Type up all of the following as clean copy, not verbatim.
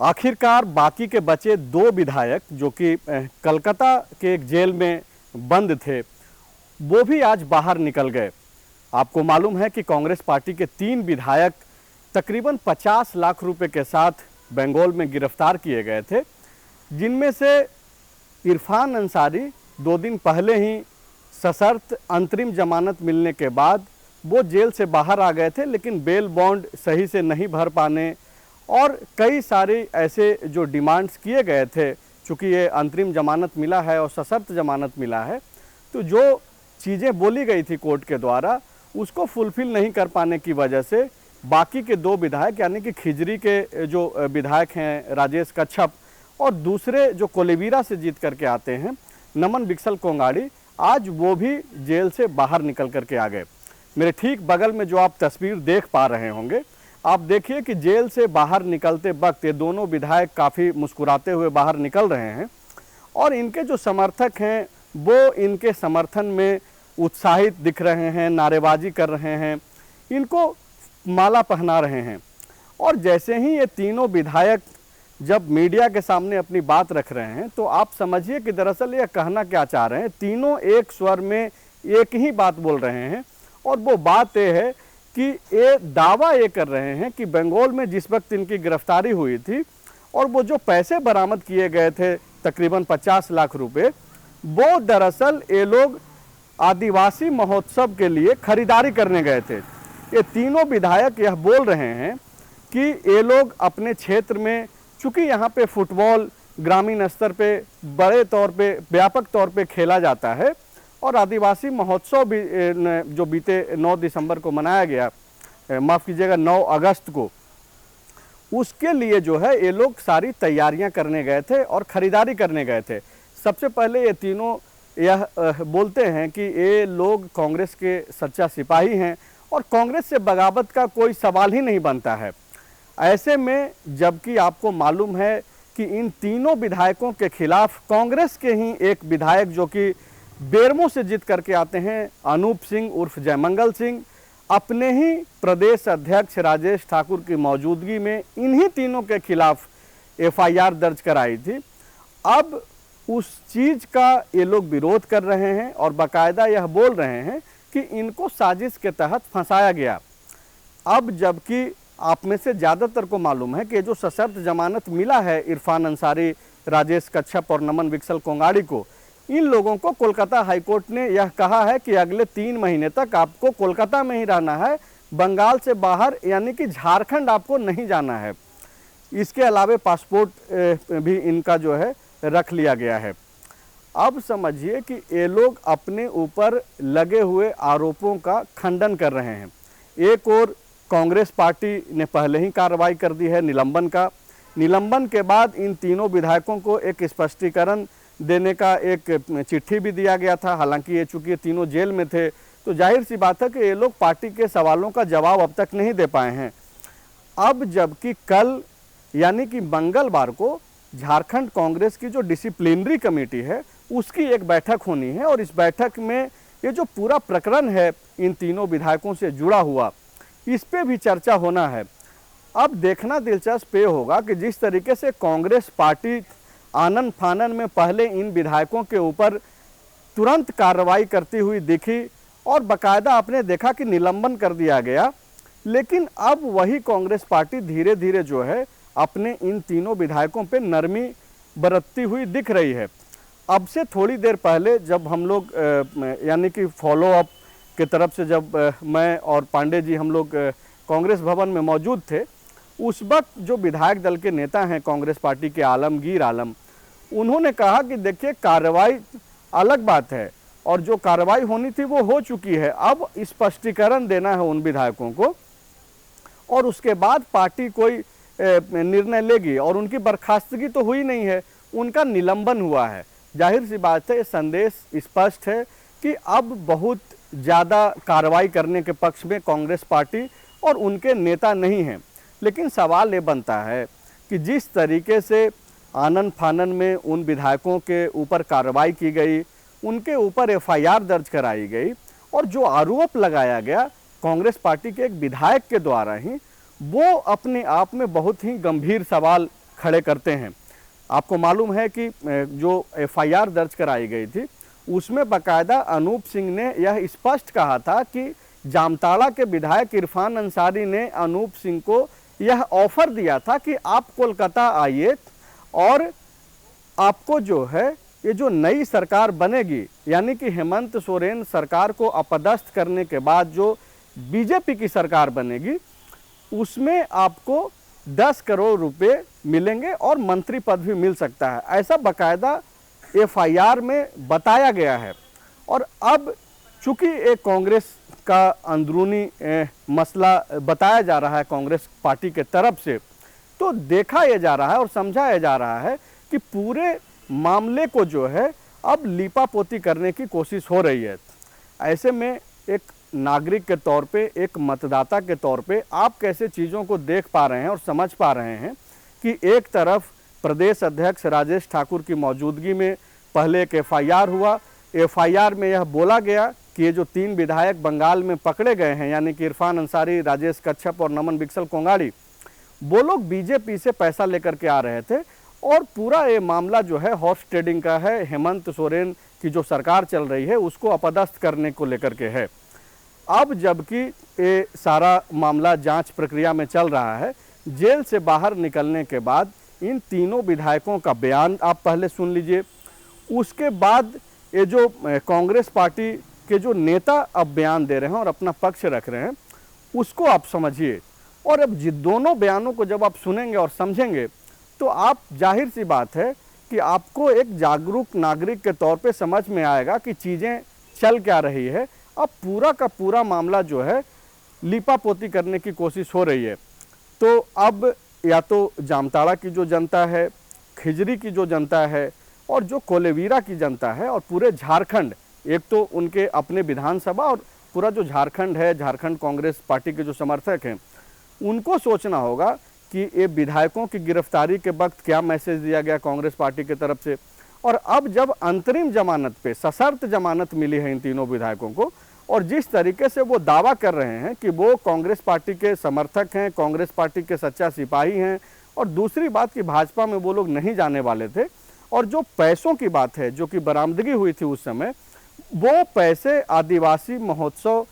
आखिरकार बाकी के बचे 2 विधायक जो कि कलकत्ता के एक जेल में बंद थे, वो भी आज बाहर निकल गए। आपको मालूम है कि कांग्रेस पार्टी के 3 विधायक तकरीबन 50 लाख रुपए के साथ बंगाल में गिरफ्तार किए गए थे, जिनमें से इरफान अंसारी 2 दिन पहले ही सशर्त अंतरिम जमानत मिलने के बाद वो जेल से बाहर आ गए थे, लेकिन बेल बॉन्ड सही से नहीं भर पाने और कई सारे ऐसे जो डिमांड्स किए गए थे, चूँकि ये अंतरिम जमानत मिला है और सशर्त जमानत मिला है, तो जो चीज़ें बोली गई थी कोर्ट के द्वारा उसको फुलफिल नहीं कर पाने की वजह से बाकी के 2 विधायक यानी कि खिजरी के जो विधायक हैं राजेश कच्छप और दूसरे जो कोलेबिरा से जीत करके आते हैं नमन विकसल कोंगाड़ी, आज वो भी जेल से बाहर निकल करके आ गए। मेरे ठीक बगल में जो आप तस्वीर देख पा रहे होंगे, आप देखिए कि जेल से बाहर निकलते वक्त ये दोनों विधायक काफ़ी मुस्कुराते हुए बाहर निकल रहे हैं और इनके जो समर्थक हैं वो इनके समर्थन में उत्साहित दिख रहे हैं, नारेबाजी कर रहे हैं, इनको माला पहना रहे हैं। और जैसे ही ये तीनों विधायक जब मीडिया के सामने अपनी बात रख रहे हैं तो आप समझिए कि दरअसल ये कहना क्या चाह रहे हैं। तीनों एक स्वर में एक ही बात बोल रहे हैं और वो बात ये है कि ये दावा ये कर रहे हैं कि बंगाल में जिस वक्त इनकी गिरफ्तारी हुई थी और वो जो पैसे बरामद किए गए थे तकरीबन 50 लाख रुपए, वो दरअसल ये लोग आदिवासी महोत्सव के लिए खरीदारी करने गए थे। ये तीनों विधायक यह बोल रहे हैं कि ये लोग अपने क्षेत्र में, चूँकि यहाँ पे फुटबॉल ग्रामीण स्तर पे बड़े तौर पे व्यापक तौर पे खेला जाता है और आदिवासी महोत्सव भी जो बीते 9 दिसंबर को मनाया गया, माफ़ कीजिएगा 9 अगस्त को, उसके लिए जो है ये लोग सारी तैयारियां करने गए थे और ख़रीदारी करने गए थे। सबसे पहले ये तीनों यह बोलते हैं कि ये लोग कांग्रेस के सच्चा सिपाही हैं और कांग्रेस से बगावत का कोई सवाल ही नहीं बनता है। ऐसे में जबकि आपको मालूम है कि इन तीनों विधायकों के खिलाफ कांग्रेस के ही एक विधायक जो कि बेरमो से जीत करके आते हैं, अनूप सिंह उर्फ जयमंगल सिंह, अपने ही प्रदेश अध्यक्ष राजेश ठाकुर की मौजूदगी में इन्हीं तीनों के खिलाफ एफआईआर दर्ज कराई थी। अब उस चीज़ का ये लोग विरोध कर रहे हैं और बाकायदा यह बोल रहे हैं कि इनको साजिश के तहत फंसाया गया। अब जबकि आप में से ज़्यादातर को मालूम है कि जो सशर्त जमानत मिला है इरफान अंसारी, राजेश कच्छप और नमन विकसल कोंगाड़ी को, इन लोगों को कोलकाता हाईकोर्ट ने यह कहा है कि अगले 3 महीने तक आपको कोलकाता में ही रहना है, बंगाल से बाहर यानी कि झारखंड आपको नहीं जाना है। इसके अलावे पासपोर्ट भी इनका जो है रख लिया गया है। अब समझिए कि ये लोग अपने ऊपर लगे हुए आरोपों का खंडन कर रहे हैं। एक और कांग्रेस पार्टी ने पहले ही कार्रवाई कर दी है निलंबन का। निलंबन के बाद इन तीनों विधायकों को एक स्पष्टीकरण देने का एक चिट्ठी भी दिया गया था। हालांकि ये चूँकि तीनों जेल में थे तो जाहिर सी बात है कि ये लोग पार्टी के सवालों का जवाब अब तक नहीं दे पाए हैं। अब जबकि कल यानी कि मंगलवार को झारखंड कांग्रेस की जो डिसिप्लिनरी कमेटी है उसकी एक बैठक होनी है और इस बैठक में ये जो पूरा प्रकरण है इन तीनों विधायकों से जुड़ा हुआ, इस पे भी चर्चा होना है। अब देखना दिलचस्प ये होगा कि जिस तरीके से कांग्रेस पार्टी आनन फानन में पहले इन विधायकों के ऊपर तुरंत कार्रवाई करती हुई दिखी और बाकायदा आपने देखा कि निलंबन कर दिया गया, लेकिन अब वही कांग्रेस पार्टी धीरे धीरे जो है अपने इन तीनों विधायकों पे नरमी बरतती हुई दिख रही है। अब से थोड़ी देर पहले जब हम लोग यानी कि फॉलोअप के तरफ से जब मैं और पांडे जी हम लोग कांग्रेस भवन में मौजूद थे, उस वक्त जो विधायक दल के नेता हैं कांग्रेस पार्टी के आलमगीर आलम, उन्होंने कहा कि देखिए कार्रवाई अलग बात है और जो कार्रवाई होनी थी वो हो चुकी है, अब स्पष्टीकरण देना है उन विधायकों को और उसके बाद पार्टी कोई निर्णय लेगी। और उनकी बर्खास्तगी तो हुई नहीं है, उनका निलंबन हुआ है। जाहिर सी बात है, ये संदेश स्पष्ट है कि अब बहुत ज़्यादा कार्रवाई करने के पक्ष में कांग्रेस पार्टी और उनके नेता नहीं हैं। लेकिन सवाल ये बनता है कि जिस तरीके से आनन फानन में उन विधायकों के ऊपर कार्रवाई की गई, उनके ऊपर एफआईआर दर्ज कराई गई और जो आरोप लगाया गया कांग्रेस पार्टी के एक विधायक के द्वारा ही, वो अपने आप में बहुत ही गंभीर सवाल खड़े करते हैं। आपको मालूम है कि जो एफआईआर दर्ज कराई गई थी उसमें बाकायदा अनूप सिंह ने यह स्पष्ट कहा था कि जामताड़ा के विधायक इरफान अंसारी ने अनूप सिंह को यह ऑफर दिया था कि आप कोलकाता आइए और आपको जो है ये जो नई सरकार बनेगी, यानी कि हेमंत सोरेन सरकार को अपदस्थ करने के बाद जो बीजेपी की सरकार बनेगी उसमें आपको 10 करोड़ रुपए मिलेंगे और मंत्री पद भी मिल सकता है, ऐसा बाकायदा एफआईआर में बताया गया है। और अब चूंकि एक कांग्रेस का अंदरूनी मसला बताया जा रहा है कांग्रेस पार्टी के तरफ से, तो देखा यह जा रहा है और समझाया जा रहा है कि पूरे मामले को जो है अब लीपापोती करने की कोशिश हो रही है। ऐसे में एक नागरिक के तौर पे, एक मतदाता के तौर पे आप कैसे चीज़ों को देख पा रहे हैं और समझ पा रहे हैं कि एक तरफ प्रदेश अध्यक्ष राजेश ठाकुर की मौजूदगी में पहले एक एफआईआर हुआ, एफआईआर में यह बोला गया कि ये जो 3 विधायक बंगाल में पकड़े गए हैं, यानी कि इरफान अंसारी, राजेश कच्छप और नमन बिक्सल कोंगाड़ी, वो लोग बीजेपी से पैसा लेकर के आ रहे थे और पूरा ये मामला जो है हॉर्स ट्रेडिंग का है, हेमंत सोरेन की जो सरकार चल रही है उसको अपदस्थ करने को लेकर के है। अब जबकि ये सारा मामला जांच प्रक्रिया में चल रहा है, जेल से बाहर निकलने के बाद इन तीनों विधायकों का बयान आप पहले सुन लीजिए, उसके बाद ये जो कांग्रेस पार्टी के जो नेता अब बयान दे रहे हैं और अपना पक्ष रख रहे हैं उसको आप समझिए। और अब दोनों बयानों को जब आप सुनेंगे और समझेंगे तो आप जाहिर सी बात है कि आपको एक जागरूक नागरिक के तौर पे समझ में आएगा कि चीज़ें चल क्या रही है। अब पूरा का पूरा मामला जो है लीपापोती करने की कोशिश हो रही है। तो अब या तो जामताड़ा की जो जनता है, खिजरी की जो जनता है और जो कोलेवीरा की जनता है और पूरे झारखंड, एक तो उनके अपने विधानसभा और पूरा जो झारखंड है, झारखंड कांग्रेस पार्टी के जो समर्थक हैं, उनको सोचना होगा कि ये विधायकों की गिरफ्तारी के वक्त क्या मैसेज दिया गया कांग्रेस पार्टी की तरफ से। और अब जब अंतरिम जमानत पे सशर्त जमानत मिली है इन तीनों विधायकों को और जिस तरीके से वो दावा कर रहे हैं कि वो कांग्रेस पार्टी के समर्थक हैं, कांग्रेस पार्टी के सच्चा सिपाही हैं, और दूसरी बात कि भाजपा में वो लोग नहीं जाने वाले थे, और जो पैसों की बात है जो कि बरामदगी हुई थी उस समय, वो पैसे आदिवासी महोत्सव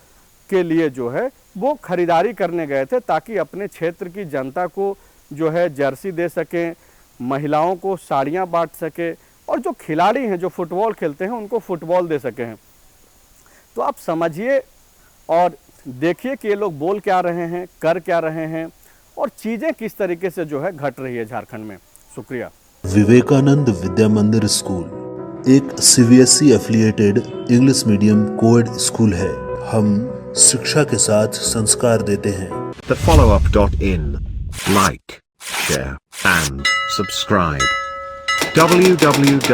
के लिए जो है वो खरीदारी करने गए थे ताकि अपने क्षेत्र की जनता को जो है जर्सी दे सकें, महिलाओं को साड़ियाँ बांट सके और जो खिलाड़ी हैं जो फुटबॉल खेलते हैं उनको फुटबॉल दे सके हैं। तो आप समझिए और देखिए कि ये लोग बोल क्या रहे हैं, कर क्या रहे हैं और चीज़ें किस तरीके से जो है घट रही है झारखंड में। शुक्रिया। विवेकानंद विद्या मंदिर स्कूल एक CBSE affiliated English medium coed school है। हम शिक्षा के साथ संस्कार देते हैं। thefollowup.in Like, share and subscribe. www